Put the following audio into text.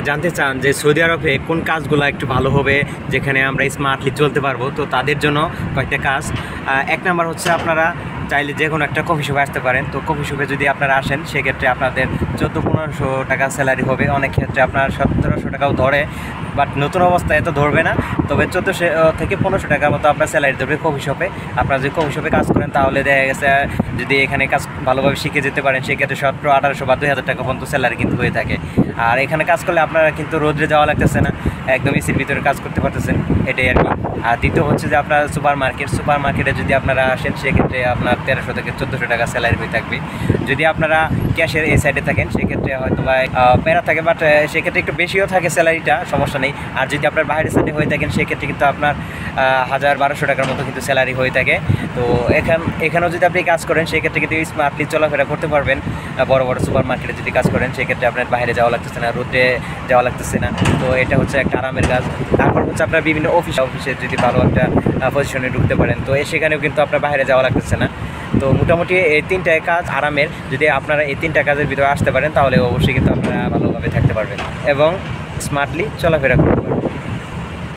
জানতে চান যে সৌদি আরবে কোন কাজগুলো একটু ভালো হবে, যেখানে আমরা স্মার্টলি চলতে পারবো, তো তাদের জন্য কয়েকটা কাজ। এক নাম্বার হচ্ছে আপনারা চাইলে যে কোনো একটা কফি শপে আসতে পারেন। তো কফি শপে যদি আপনারা আসেন সেক্ষেত্রে আপনাদের 1400-1500 টাকা স্যালারি হবে। অনেক ক্ষেত্রে আপনার 1700 টাকাও ধরে, বাট নতুন অবস্থায় এত ধরবে না, তবে 1400 থেকে 1500 টাকার মতো আপনার স্যালারি ধরবে কফি শপে। আপনারা যদি কফি শপে কাজ করেন তাহলে দেখা গেছে যদি এখানে কাজ ভালোভাবে শিখে যেতে পারেন সেক্ষেত্রে 1700-1800 বা 2000 টাকা পর্যন্ত স্যালারি কিন্তু হয়ে থাকে। আর এখানে কাজ করলে আপনারা কিন্তু রোদ্রে যাওয়া লাগতেছে না, একদম এসির ভিতরে কাজ করতে পারতেছেন, এটাই আর কি। আর দ্বিতীয় হচ্ছে যে আপনার সুপার মার্কেটে যদি আপনারা আসেন সেক্ষেত্রে আপনার 1300 থেকে 1400 টাকা স্যালারি হয়ে থাকবে। যদি আপনারা ক্যাশের এই সাইডে থাকেন সেক্ষেত্রে হয়তো বা প্যারা থাকে, বাট সেক্ষেত্রে একটু বেশিও থাকে স্যালারিটা, সমস্যা নেই। আর যদি আপনার বাইরের সাইডে হয়ে থাকেন সেক্ষেত্রে কিন্তু আপনার 1000-1200 টাকার মতো কিন্তু স্যালারি হয়ে থাকে। তো এখানেও যদি আপনি কাজ করেন সেক্ষেত্রে কিন্তু স্মার্টলি চলাফেরা করতে পারবেন। বড় বড় সুপার মার্কেটে যদি কাজ করেন সেক্ষেত্রে আপনার বাইরে যাওয়া লাগতেছে না, রোদে যাওয়া লাগতেছে না। তো এটা হচ্ছে একটা আরামের কাজ। তারপর হচ্ছে আপনার বিভিন্ন অফিসে যদি ভালো একটা পজিশনে ঢুকতে পারেন তো সেখানেও কিন্তু আপনার বাইরে যাওয়া লাগতেছে না। তো মোটামুটি এই তিনটা কাজ আরামের, যদি আপনারা এই তিনটা কাজের ভিতরে আসতে পারেন তাহলে অবশ্যই কিন্তু আপনারা ভালোভাবে থাকতে পারবেন এবং স্মার্টলি চলাফেরা করবেন।